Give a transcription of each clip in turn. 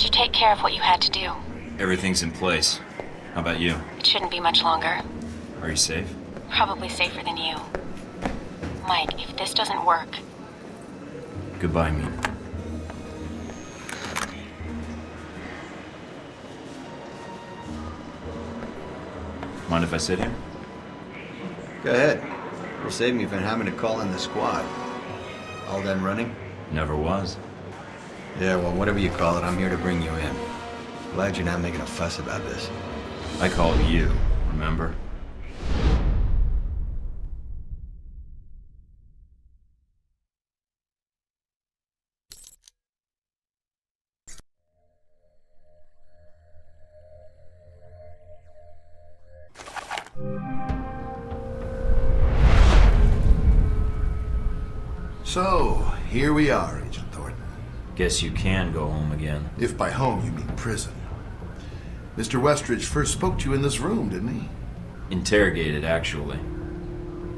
Did you take care of what you had to do? Everything's in place. How about you? It shouldn't be much longer. Are you safe? Probably safer than you. Mike, if this doesn't work... Goodbye, me. Mind if I sit here? Go ahead. You'll save me from having to call in the squad. All done running? Never was. Yeah, well, whatever you call it, I'm here to bring you in. Glad you're not making a fuss about this. I called you, remember? So, here we are, Agent Thornton. Guess you can go home again. If by home you mean prison. Mr. Westridge first spoke to you in this room, didn't he? Interrogated, actually.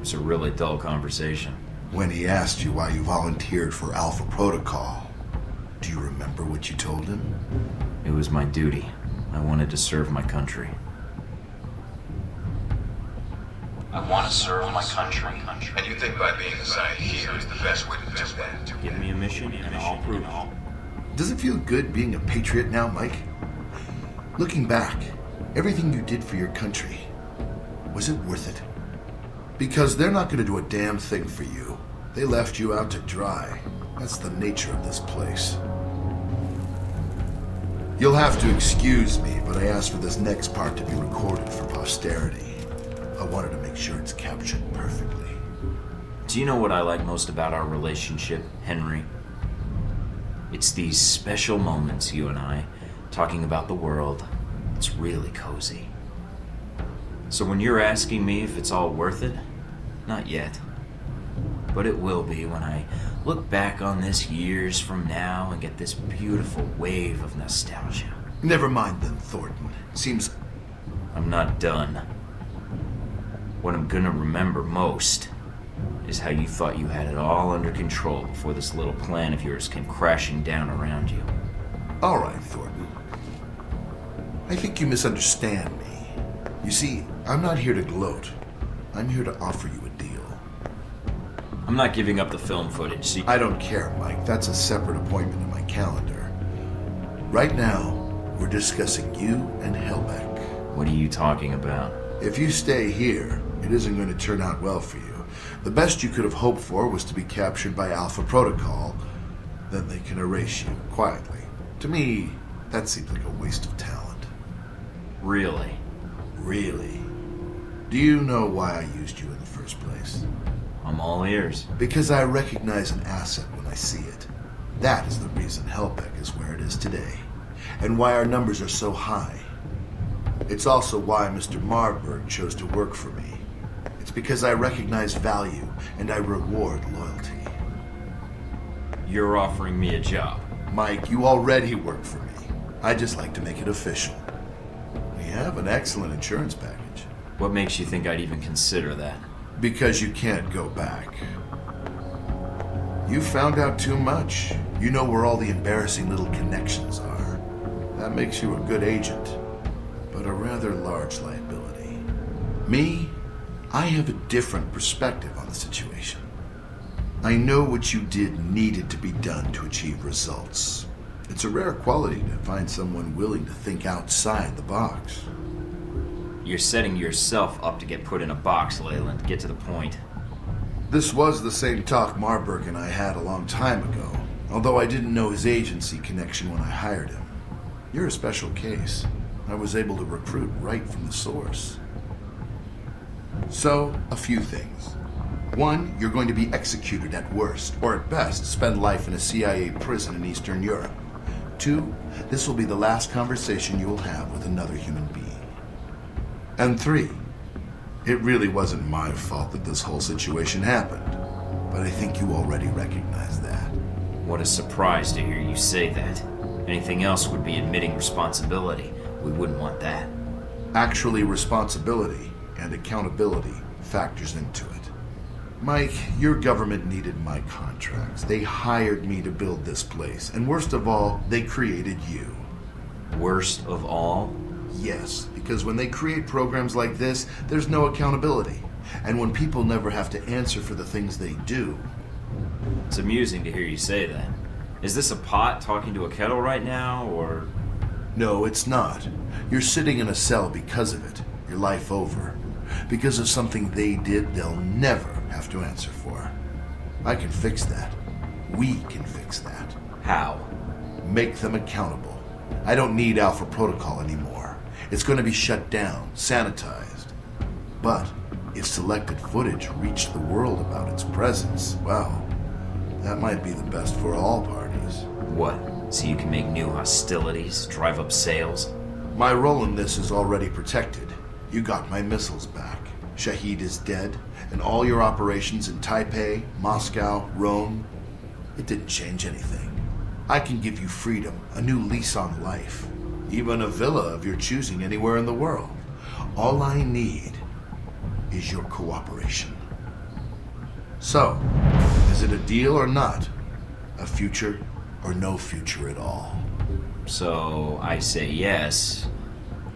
It's a really dull conversation. When he asked you why you volunteered for Alpha Protocol, do you remember what you told him? It was my duty. I wanted to serve my country. I want to serve my country. And you think by being assigned here is the best way to do that? Give me a mission and I'll prove it. Does it feel good being a patriot now, Mike? Looking back, everything you did for your country, was it worth it? Because they're not going to do a damn thing for you. They left you out to dry. That's the nature of this place. You'll have to excuse me, but I asked for this next part to be recorded for posterity. I wanted to make sure it's captured perfectly. Do you know what I like most about our relationship, Henry? It's these special moments, you and I, talking about the world. It's really cozy. So when you're asking me if it's all worth it, not yet. But it will be when I look back on this years from now and get this beautiful wave of nostalgia. Never mind then, Thornton. Seems... I'm not done. What I'm gonna remember most is how you thought you had it all under control before this little plan of yours came crashing down around you. All right, Thornton. I think you misunderstand me. You see, I'm not here to gloat. I'm here to offer you a deal. I'm not giving up the film footage, see? I don't care, Mike. That's a separate appointment in my calendar. Right now, we're discussing you and Helbeck. What are you talking about? If you stay here, it isn't going to turn out well for you. The best you could have hoped for was to be captured by Alpha Protocol. Then they can erase you, quietly. To me, that seems like a waste of talent. Really? Really? Do you know why I used you in the first place? I'm all ears. Because I recognize an asset when I see it. That is the reason Helbeck is where it is today, and why our numbers are so high. It's also why Mr. Marburg chose to work for me. It's because I recognize value, and I reward loyalty. You're offering me a job. Mike, you already work for me. I just like to make it official. We have an excellent insurance package. What makes you think I'd even consider that? Because you can't go back. You found out too much. You know where all the embarrassing little connections are. That makes you a good agent, but a rather large liability. Me, I have a different perspective on the situation. I know what you did needed to be done to achieve results. It's a rare quality to find someone willing to think outside the box. You're setting yourself up to get put in a box, Leyland. Get to the point. This was the same talk Marburg and I had a long time ago, although I didn't know his agency connection when I hired him. You're a special case. I was able to recruit right from the source. So, a few things. One, you're going to be executed at worst, or at best, spend life in a CIA prison in Eastern Europe. Two, this will be the last conversation you will have with another human being. And three, it really wasn't my fault that this whole situation happened, but I think you already recognize that. What a surprise to hear you say that. Anything else would be admitting responsibility. We wouldn't want that. Actually, responsibility and accountability factors into it. Mike, your government needed my contracts. They hired me to build this place, and worst of all, they created you. Worst of all? Yes, because when they create programs like this, there's no accountability. And when people never have to answer for the things they do. It's amusing to hear you say that. Is this a pot talking to a kettle right now, or... No, it's not. You're sitting in a cell because of it. Your life over. Because of something they did they'll never have to answer for. I can fix that. We can fix that. How? Make them accountable. I don't need Alpha Protocol anymore. It's going to be shut down, sanitized. But if selected footage reached the world about its presence, well, that might be the best for all parties. What? So you can make new hostilities, drive up sales? My role in this is already protected. You got my missiles back. Shahid is dead, and all your operations in Taipei, Moscow, Rome, it didn't change anything. I can give you freedom, a new lease on life, even a villa of your choosing anywhere in the world. All I need is your cooperation. So, is it a deal or not? A future or no future at all? So, I say yes.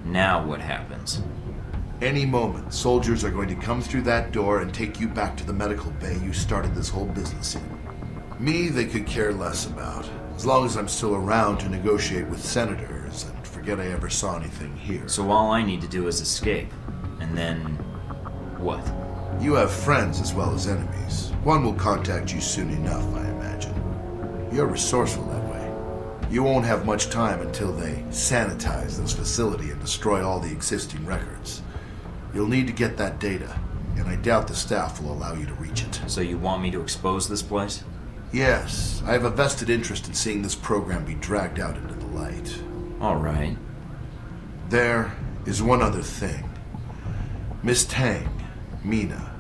Now what happens? Any moment, soldiers are going to come through that door and take you back to the medical bay you started this whole business in. Me, they could care less about, as long as I'm still around to negotiate with senators and forget I ever saw anything here. So all I need to do is escape. And then... what? You have friends as well as enemies. One will contact you soon enough, I imagine. You're resourceful that way. You won't have much time until they sanitize this facility and destroy all the existing records. You'll need to get that data, and I doubt the staff will allow you to reach it. So you want me to expose this place? Yes, I have a vested interest in seeing this program be dragged out into the light. All right. There is one other thing. Miss Tang, Mina,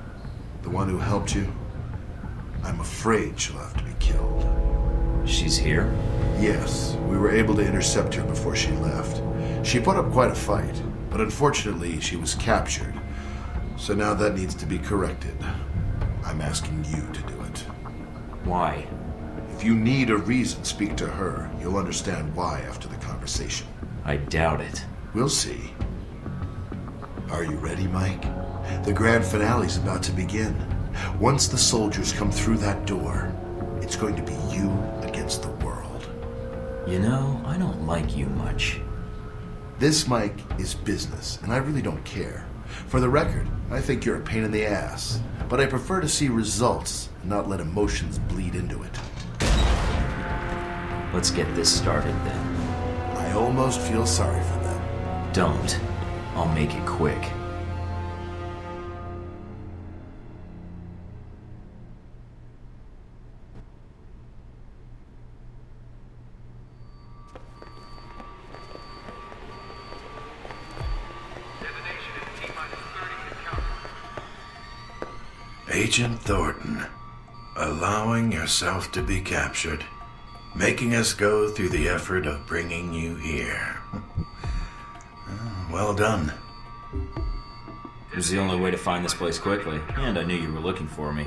the one who helped you, I'm afraid she'll have to be killed. She's here? Yes, we were able to intercept her before she left. She put up quite a fight, but unfortunately she was captured. So now that needs to be corrected. I'm asking you to do it. Why? If you need a reason, speak to her. You'll understand why after the conversation. I doubt it. We'll see. Are you ready, Mike? The grand finale's about to begin. Once the soldiers come through that door, it's going to be you against the world. You know, I don't like you much. This, Mike, is business, and I really don't care. For the record, I think you're a pain in the ass, but I prefer to see results and not let emotions bleed into it. Let's get this started then. I almost feel sorry for them. Don't. I'll make it quick. Agent Thornton, allowing yourself to be captured, making us go through the effort of bringing you here. Well done. It was the only way to find this place quickly, and I knew you were looking for me.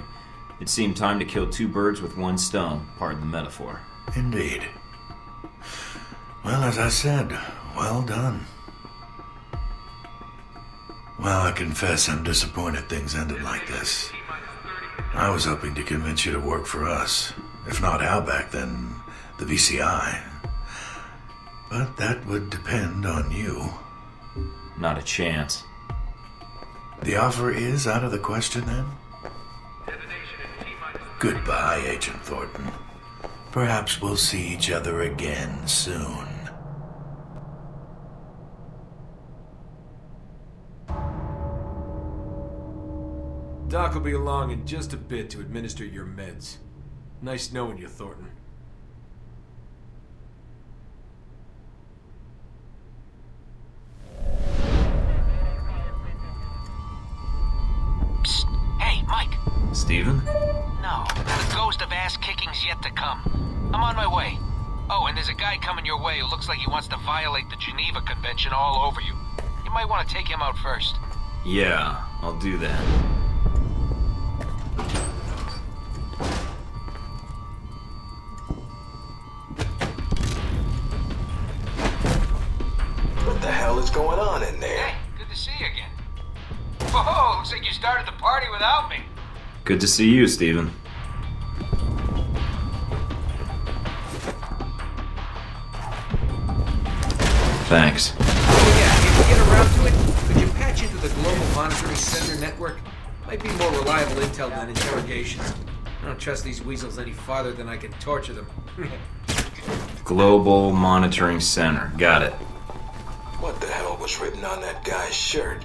It seemed time to kill two birds with one stone, pardon the metaphor. Indeed. Well, as I said, well done. Well, I confess I'm disappointed things ended like this. I was hoping to convince you to work for us. If not Halbeck, then the VCI. But that would depend on you. Not a chance. The offer is out of the question, then? Goodbye, Agent Thornton. Perhaps we'll see each other again soon. Doc will be along in just a bit to administer your meds. Nice knowing you, Thornton. Psst. Hey, Mike. Steven? No, the ghost of ass kicking's yet to come. I'm on my way. Oh, and there's a guy coming your way who looks like he wants to violate the Geneva Convention all over you. You might want to take him out first. Yeah, I'll do that. on in there? Hey, good to see you again. Whoa, looks like you started the party without me. Good to see you, Steven. Thanks. Oh yeah, if we get around to it, could you patch into the Global Monitoring Center network? Might be more reliable intel than interrogations. I don't trust these weasels any farther than I can torture them. Global Monitoring Center. Got it. What the hell was written on that guy's shirt?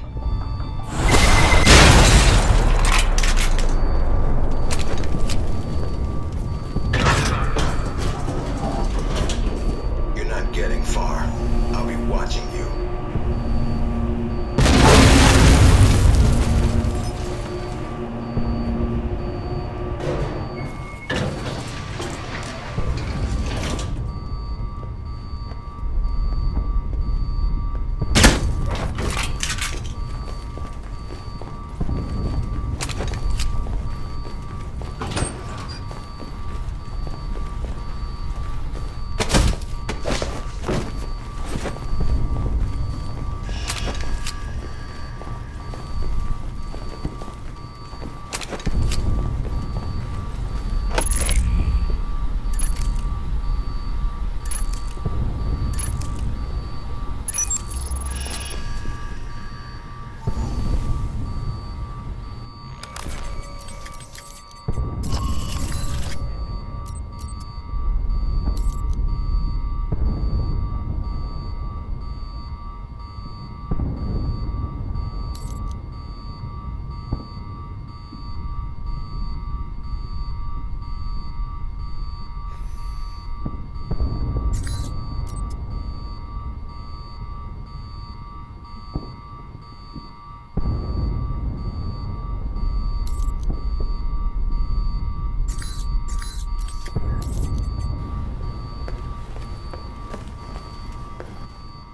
You're not getting far. I'll be watching you.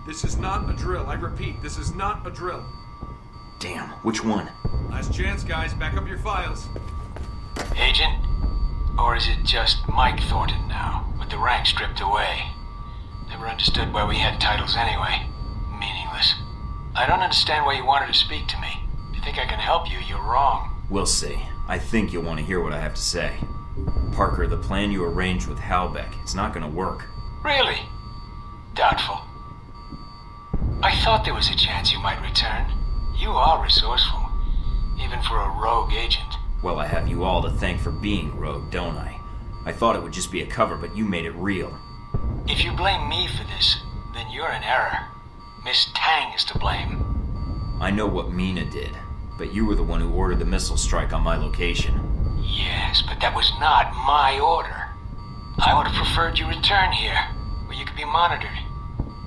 This is not a drill. I repeat, this is not a drill. Damn, which one? Last chance, guys. Back up your files. Agent? Or is it just Mike Thornton now, with the rank stripped away? Never understood why we had titles anyway. Meaningless. I don't understand why you wanted to speak to me. If you think I can help you, you're wrong. We'll see. I think you'll want to hear what I have to say. Parker, the plan you arranged with Halbeck, it's not gonna work. Really? Doubtful. I thought there was a chance you might return. You are resourceful, even for a rogue agent. Well, I have you all to thank for being rogue, don't I? I thought it would just be a cover, but you made it real. If you blame me for this, then you're in error. Miss Tang is to blame. I know what Mina did, but you were the one who ordered the missile strike on my location. Yes, but that was not my order. I would have preferred you return here, where you could be monitored.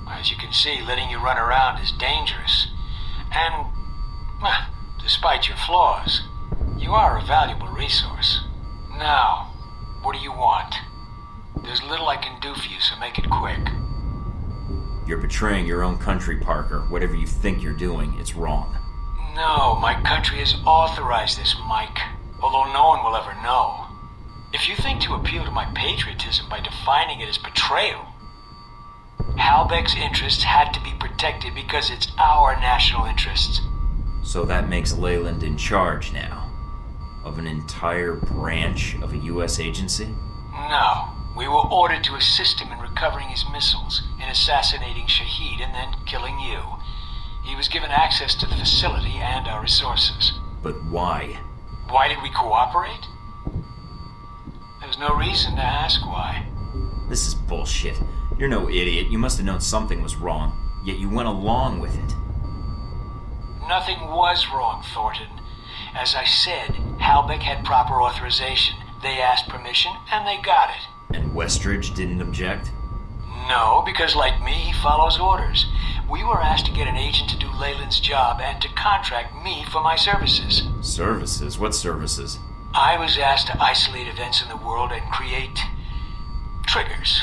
As you can see, letting you run around is dangerous. And, despite your flaws, you are a valuable resource. Now, what do you want? There's little I can do for you, so make it quick. You're betraying your own country, Parker. Whatever you think you're doing, it's wrong. No, my country has authorized this, Mike. Although no one will ever know. If you think to appeal to my patriotism by defining it as betrayal, Halbeck's interests had to be protected because it's our national interests. So that makes Leyland in charge now? Of an entire branch of a U.S. agency? No. We were ordered to assist him in recovering his missiles, in assassinating Shahid, and then killing you. He was given access to the facility and our resources. But why? Why did we cooperate? There's no reason to ask why. This is bullshit. You're no idiot. You must have known something was wrong, yet you went along with it. Nothing was wrong, Thornton. As I said, Halbeck had proper authorization. They asked permission, and they got it. And Westridge didn't object? No, because like me, he follows orders. We were asked to get an agent to do Leyland's job and to contract me for my services. Services? What services? I was asked to isolate events in the world and create triggers.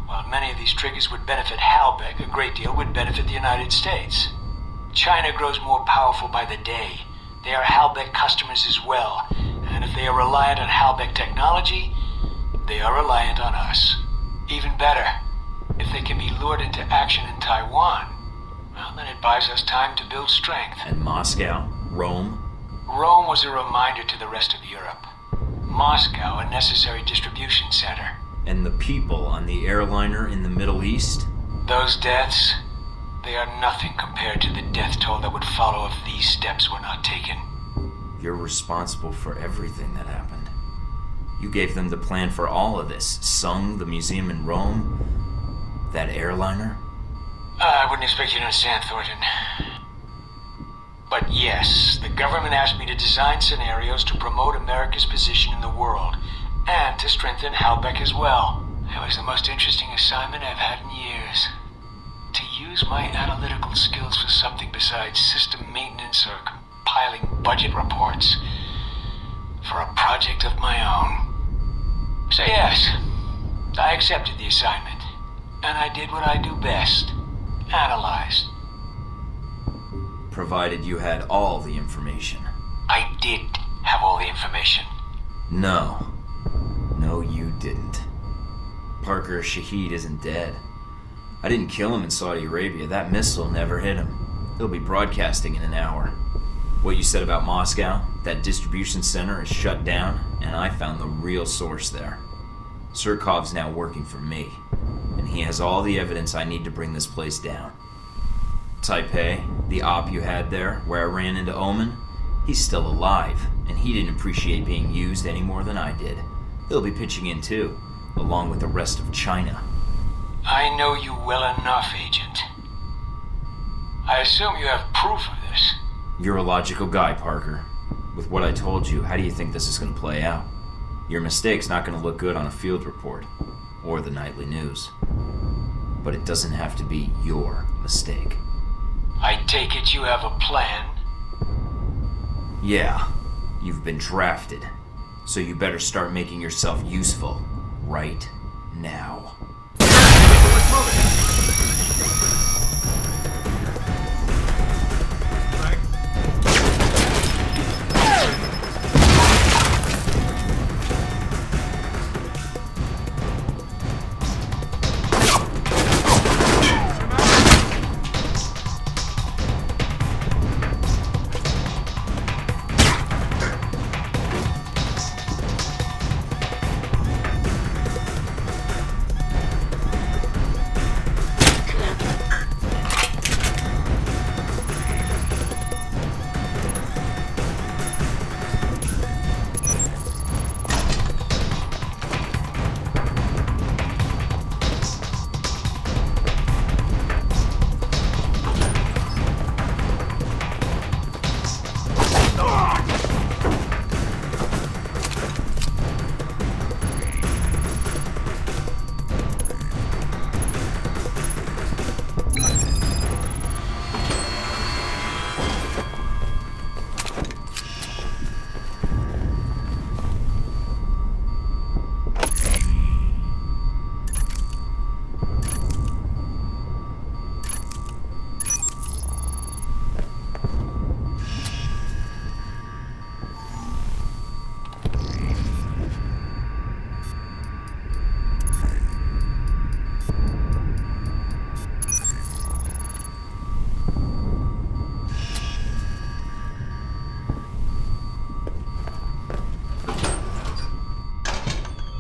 While many of these triggers would benefit Halbeck, a great deal would benefit the United States. China grows more powerful by the day. They are Halbeck customers as well, and if they are reliant on Halbeck technology, they are reliant on us. Even better, if they can be lured into action in Taiwan, well, then it buys us time to build strength. And Moscow? Rome? Rome was a reminder to the rest of Europe. Moscow, a necessary distribution center. And the people on the airliner in the Middle East? Those deaths, they are nothing compared to the death toll that would follow if these steps were not taken. You're responsible for everything that happened. You gave them the plan for all of this. Sung, the museum in Rome, that airliner. I wouldn't expect you to understand, Thornton. But yes, the government asked me to design scenarios to promote America's position in the world, and to strengthen Halbeck as well. It was the most interesting assignment I've had in years. To use my analytical skills for something besides system maintenance or compiling budget reports. For a project of my own. So yes, I accepted the assignment. And I did what I do best. Analyzed. Provided you had all the information. I did have all the information. No. No, you didn't. Parker Shaheed isn't dead. I didn't kill him in Saudi Arabia. That missile never hit him. He'll be broadcasting in an hour. What you said about Moscow, that distribution center is shut down, and I found the real source there. Surkov's now working for me, and he has all the evidence I need to bring this place down. Taipei, the op you had there, where I ran into Omen, he's still alive, and he didn't appreciate being used any more than I did. He'll be pitching in too, along with the rest of China. I know you well enough, Agent. I assume you have proof of this. You're a logical guy, Parker. With what I told you, how do you think this is going to play out? Your mistake's not going to look good on a field report, or the nightly news. But it doesn't have to be your mistake. I take it you have a plan? Yeah, you've been drafted. So you better start making yourself useful right now.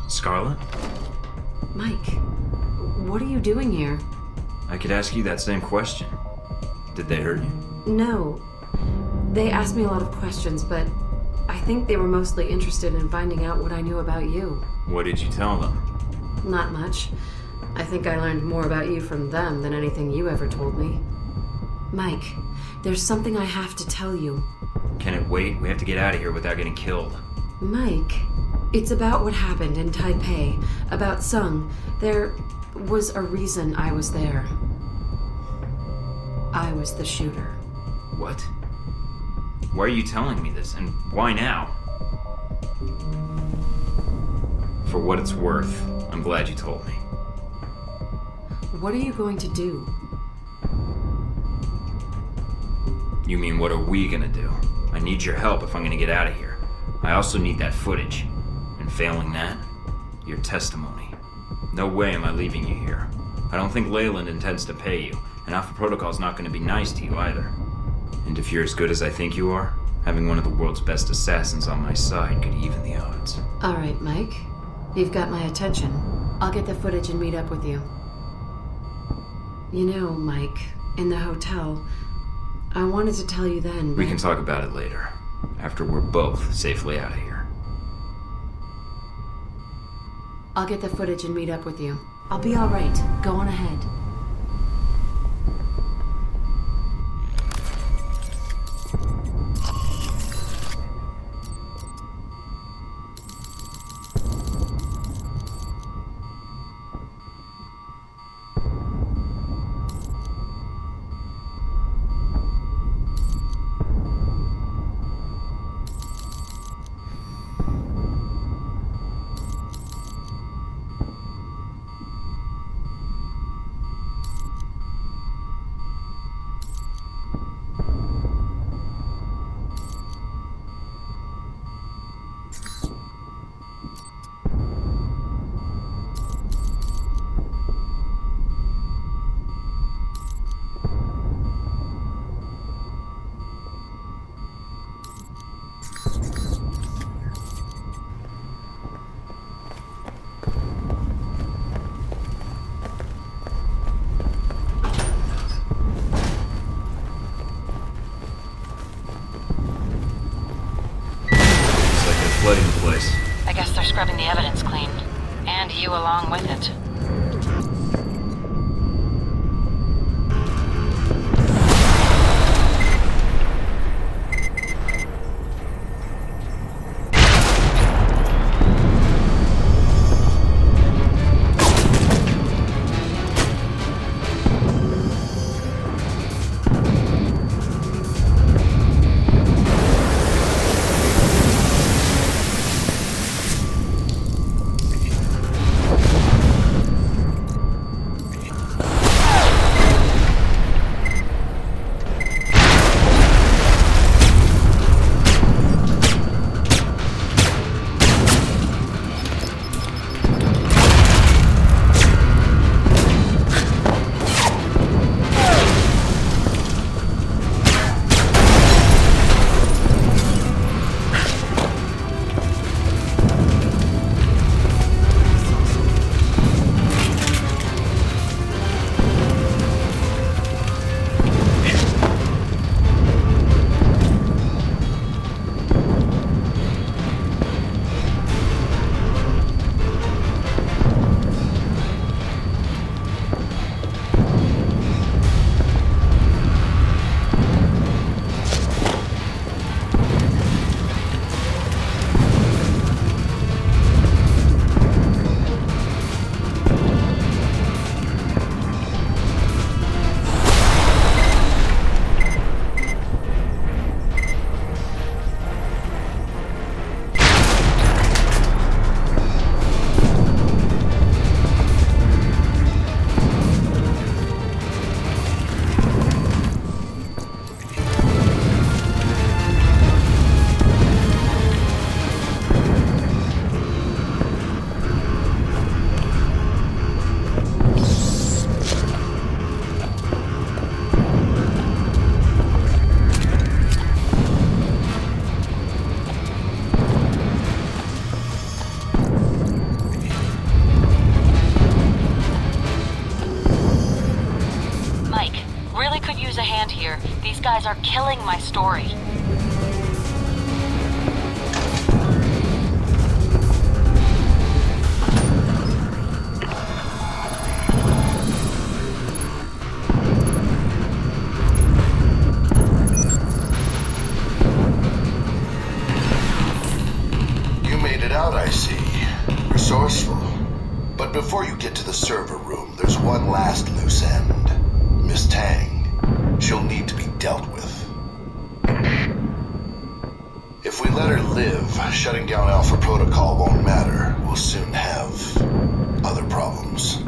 Scarlet? Mike, what are you doing here? I could ask you that same question. Did they hurt you? No. They asked me a lot of questions, but I think they were mostly interested in finding out what I knew about you. What did you tell them? Not much. I think I learned more about you from them than anything you ever told me. Mike, there's something I have to tell you. Can it wait? We have to get out of here without getting killed. Mike, it's about what happened in Taipei, about Sung. There was a reason I was there. I was the shooter. What? Why are you telling me this, and why now? For what it's worth, I'm glad you told me. What are you going to do? You mean, what are we gonna do? I need your help if I'm gonna get out of here. I also need that footage. And failing that, your testimony. No way am I leaving you here. I don't think Leyland intends to pay you, And Alpha Protocol's not going to be nice to you either. And if you're as good as I think you are, having one of the world's best assassins on my side could even the odds. All right, Mike. You've got my attention. I'll get the footage and meet up with you. You know, Mike, in the hotel, I wanted to tell you then, but... We can talk about it later, after we're both safely out of here. I'll get the footage and meet up with you. I'll be all right. Go on ahead. Flooding the place. I guess they're scrubbing the evidence clean. And you along with it. These guys are killing my story. You made it out, I see. Resourceful. But before you get to the server room, there's one last loose end. Miss Tang. She'll need to be dealt with. If we let her live, shutting down Alpha Protocol won't matter. We'll soon have other problems.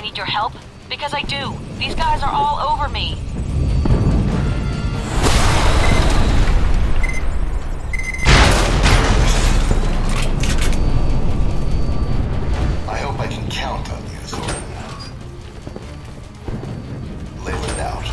I need your help? Because I do. These guys are all over me. I hope I can count on you, Thornton. Lay it out.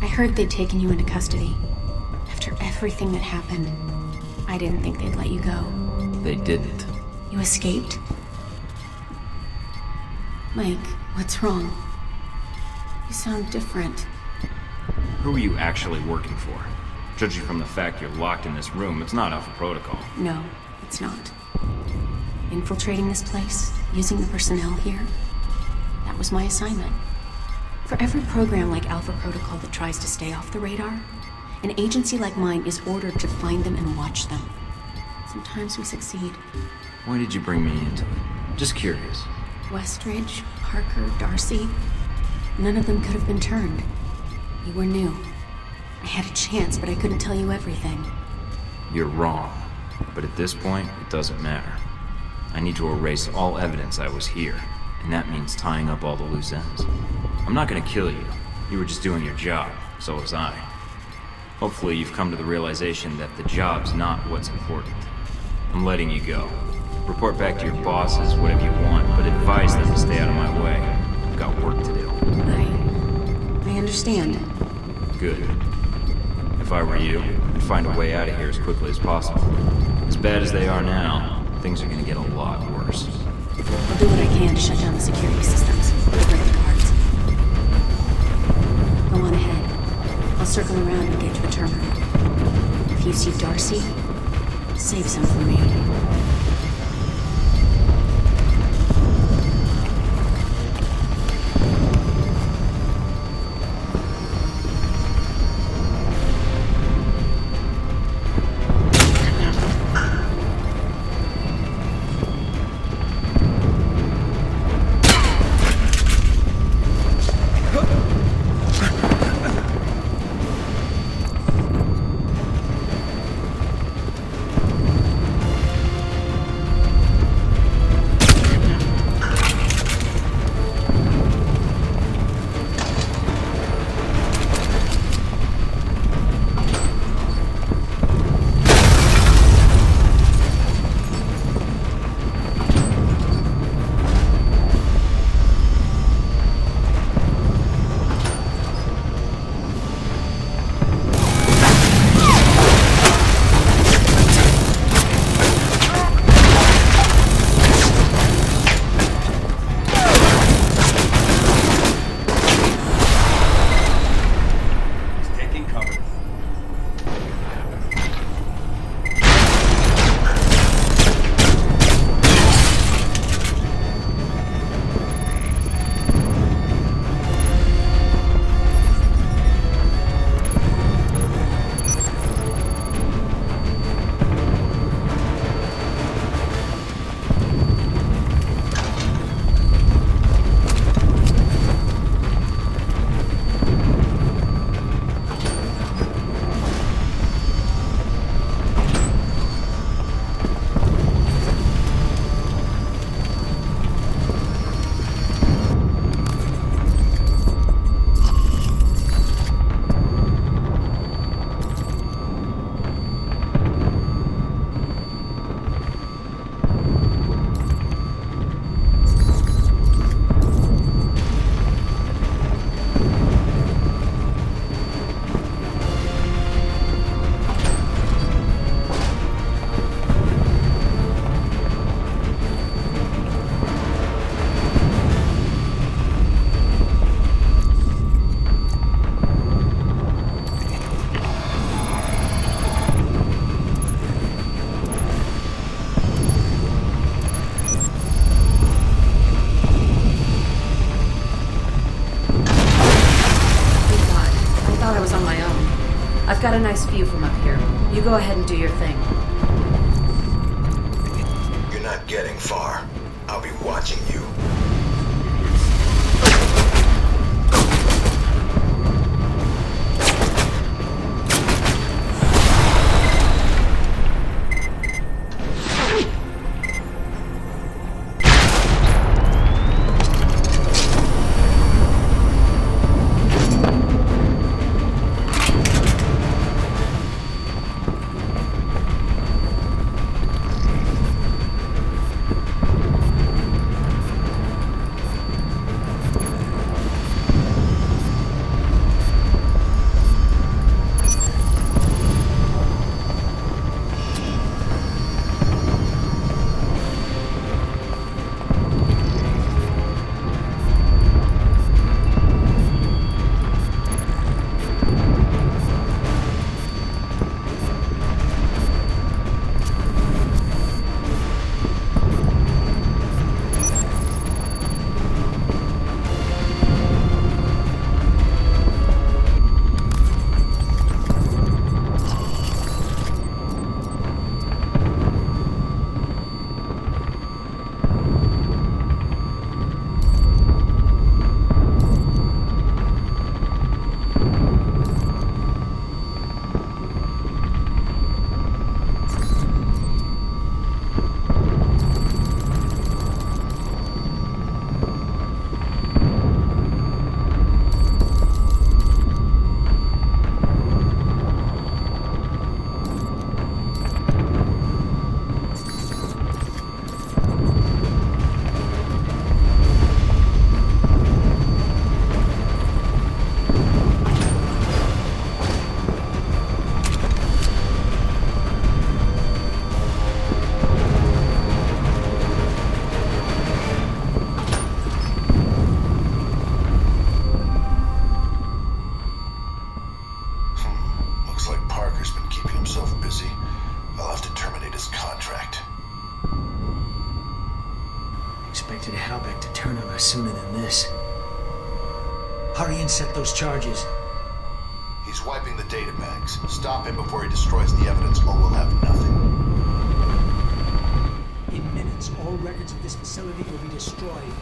I heard they'd taken you into custody. After everything that happened, I didn't think they'd let you go. They didn't. You escaped? Mike, what's wrong? You sound different. Who are you actually working for? Judging from the fact you're locked in this room, it's not Alpha Protocol. No, it's not. Infiltrating this place, using the personnel here, that was my assignment. For every program like Alpha Protocol that tries to stay off the radar, an agency like mine is ordered to find them and watch them. Sometimes we succeed. Why did you bring me into it? Just curious. Westridge, Parker, Darcy, none of them could have been turned. You were new. I had a chance, but I couldn't tell you everything. You're wrong. But at this point, it doesn't matter. I need to erase all evidence I was here, and that means tying up all the loose ends. I'm not gonna kill you. You were just doing your job. So was I. Hopefully you've come to the realization that the job's not what's important. I'm letting you go. Report back to your bosses, whatever you want, but advise them to stay out of my way. I've got work to do. I understand. Good. If I were you, I'd find a way out of here as quickly as possible. As bad as they are now, things are gonna get a lot worse. I'll do what I can to shut down the security systems. Break the guards. Go on ahead. I'll circle around and get to the terminal. If you see Darcy, save some for me. I've got a nice view from up here. You go ahead and do your thing. You're not getting far. I'll be watching you. Expected Halbeck to turn on us sooner than this. Hurry and set those charges. He's wiping the data banks. Stop him before he destroys the evidence, or we'll have nothing. In minutes, all records of this facility will be destroyed.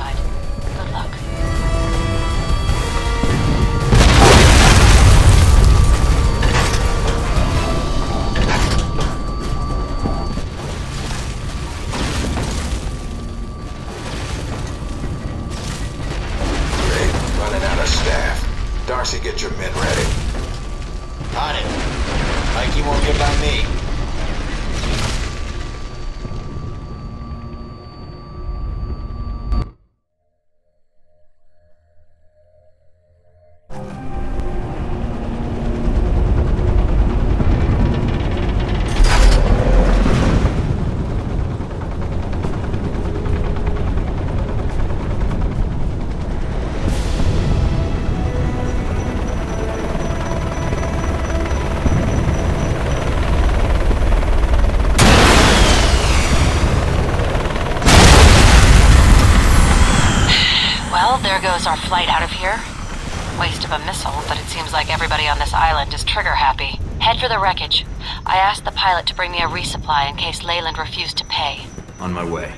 side. Good luck. Running out of staff. Darcy, get your men ready. On it. Mikey won't get by me. Well, there goes our flight out of here. Waste of a missile, but it seems like everybody on this island is trigger happy. Head for the wreckage. I asked the pilot to bring me a resupply in case Leyland refused to pay. On my way.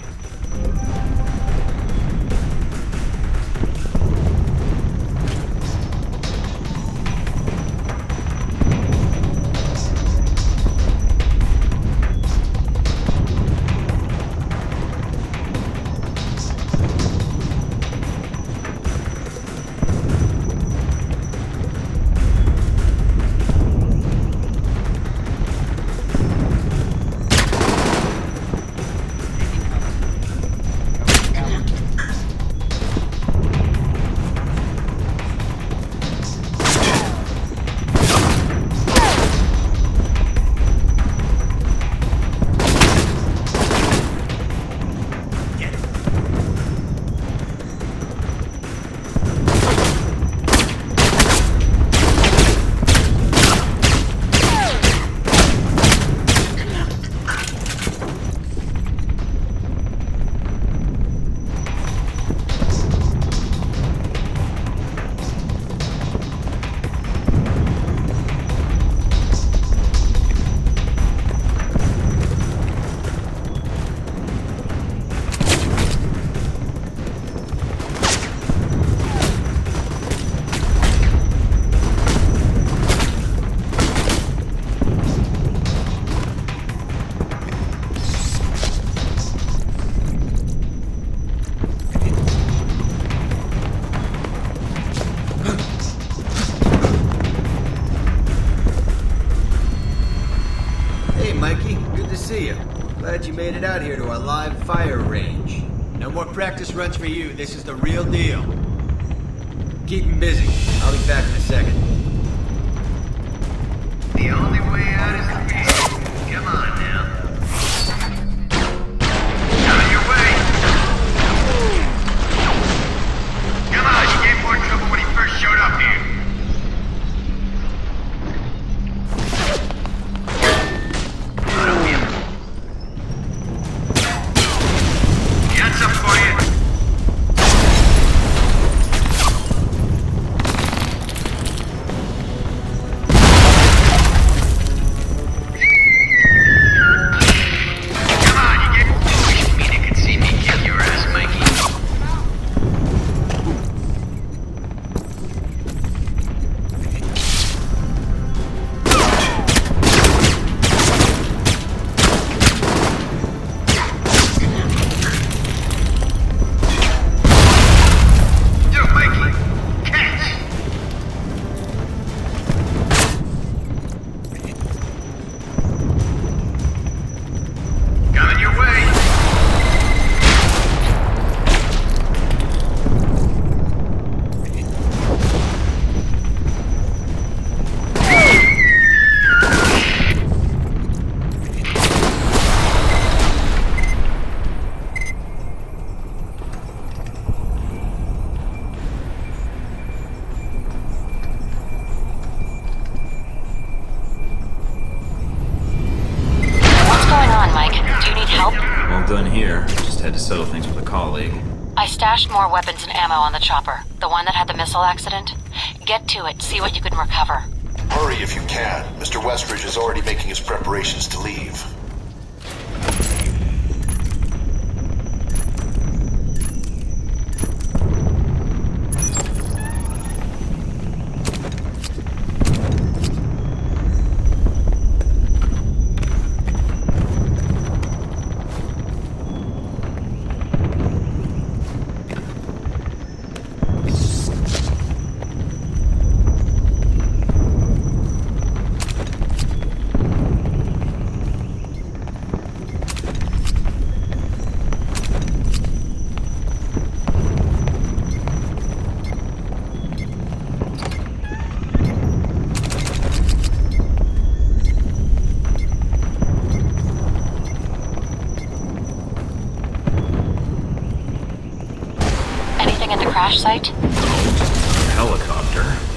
Glad you made it out here to our live fire range. No more practice runs for you. This is the real deal. Keep him busy. I'll be back in a second. The only way out is the gate. Come on now. Out of your way! Come on, you gave more trouble when he first showed up here. Settle things with a colleague. I stashed more weapons and ammo on the chopper. The one that had the missile accident. Get to it, see what you can recover. Hurry if you can. Mr. Westridge is already making his preparations to leave. at the crash site? Helicopter.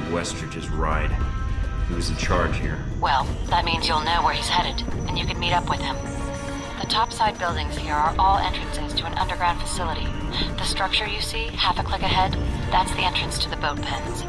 Westridge's ride. He was in charge here. Well, that means you'll know where he's headed, and you can meet up with him. The topside buildings here are all entrances to an underground facility. The structure you see, half a click ahead, that's the entrance to the boat pens.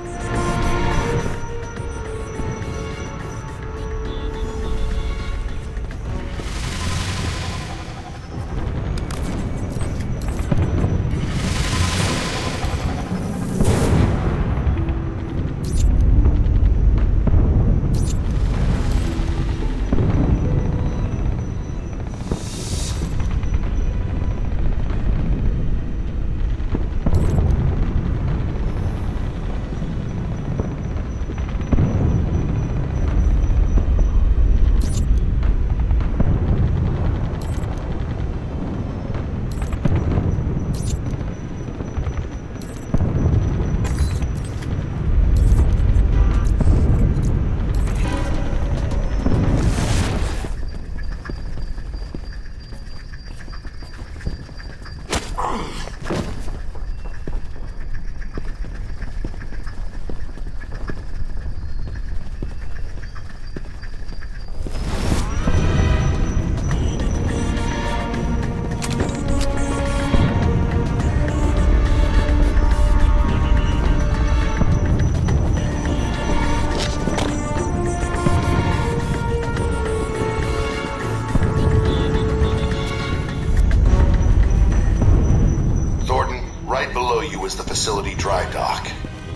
Facility dry dock.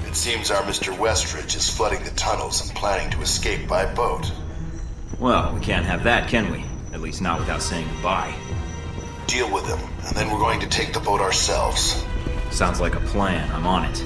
It seems our Mr. Westridge is flooding the tunnels and planning to escape by boat. Well, we can't have that, can we? At least not without saying goodbye. Deal with him, and then we're going to take the boat ourselves. Sounds like a plan. I'm on it.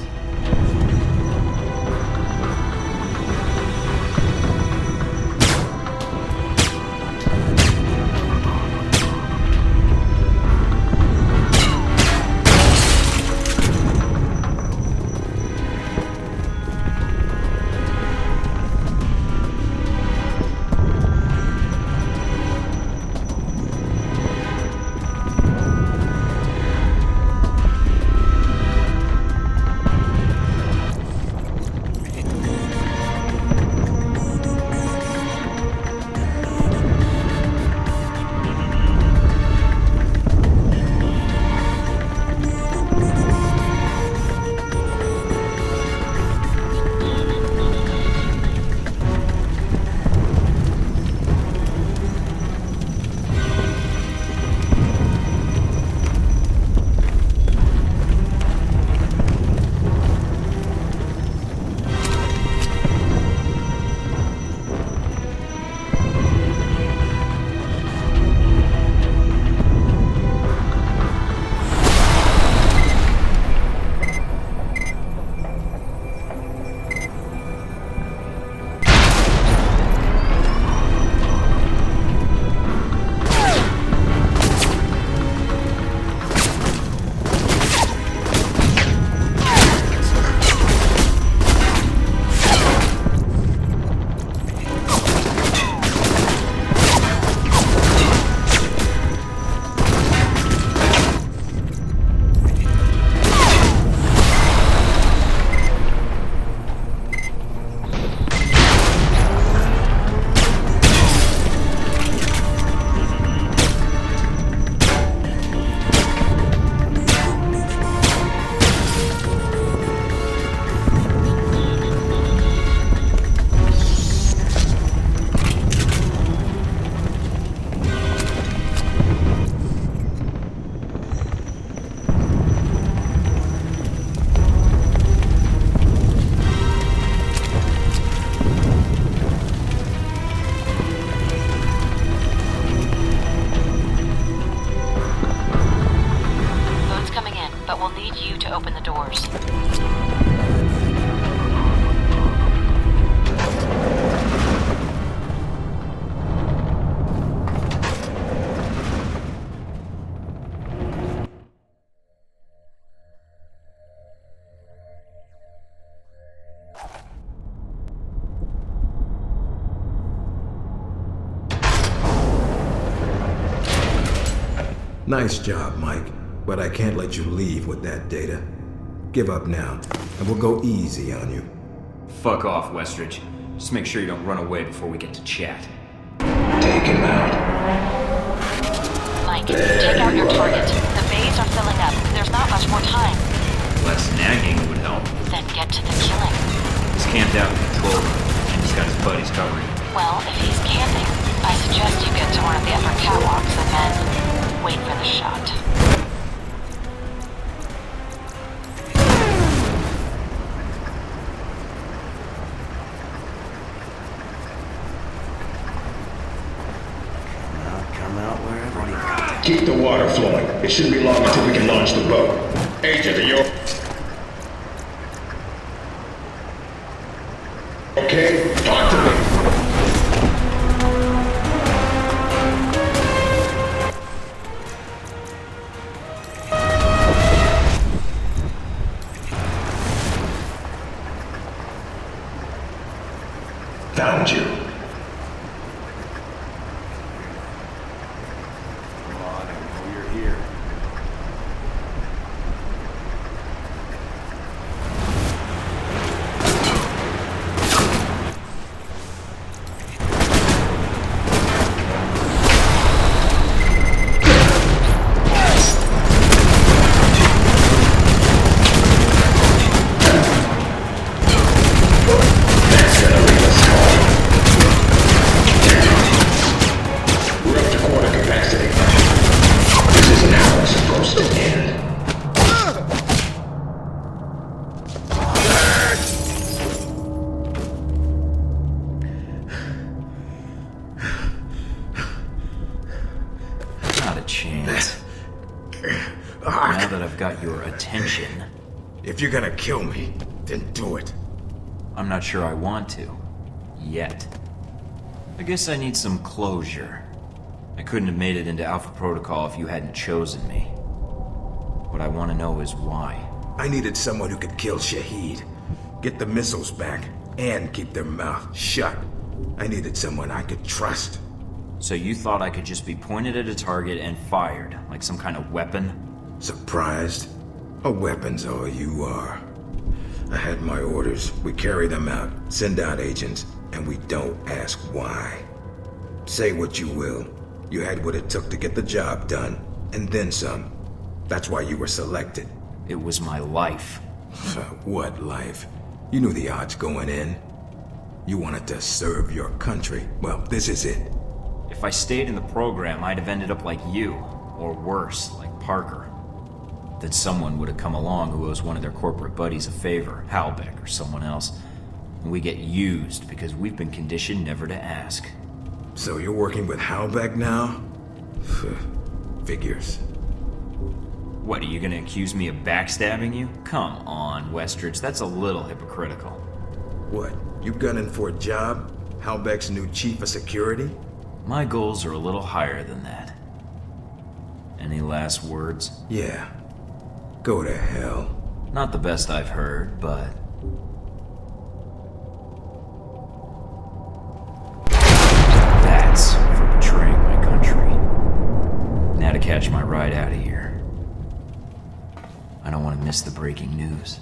Nice job, Mike, but I can't let you leave with that data. Give up now, and we'll go easy on you. Fuck off, Westridge. Just make sure you don't run away before we get to chat. Take him out. Mike, take out your target. The bays are filling up. There's not much more time. Less nagging would help. Then get to the killing. He's camped out in the control room, and he's got his buddies covering him. Well, if he's camping, I suggest you get to one of the upper catwalks and then wait for the shot. Come out wherever you Keep the water flowing. It shouldn't be long until we can launch the boat. Agent, are you okay? Talk to me. Found you. Now that I've got your attention... If you're gonna kill me, then do it. I'm not sure I want to. Yet. I guess I need some closure. I couldn't have made it into Alpha Protocol if you hadn't chosen me. What I want to know is why. I needed someone who could kill Shahid, get the missiles back, and keep their mouth shut. I needed someone I could trust. So you thought I could just be pointed at a target and fired, like some kind of weapon? Surprised? A weapon's all you are. I had my orders. We carry them out, send out agents, and we don't ask why. Say what you will. You had what it took to get the job done, and then some. That's why you were selected. It was my life. What life? You knew the odds going in. You wanted to serve your country. Well, this is it. If I stayed in the program, I'd have ended up like you, or worse, like Parker. Then someone would have come along who owes one of their corporate buddies a favor, Halbeck or someone else, and we get used because we've been conditioned never to ask. So you're working with Halbeck now? Figures. What, are you gonna accuse me of backstabbing you? Come on, Westridge, that's a little hypocritical. What, you gunning for a job? Halbeck's new chief of security? My goals are a little higher than that. Any last words? Yeah. Go to hell. Not the best I've heard, but... That's for betraying my country. Now to catch my ride out of here. I don't want to miss the breaking news.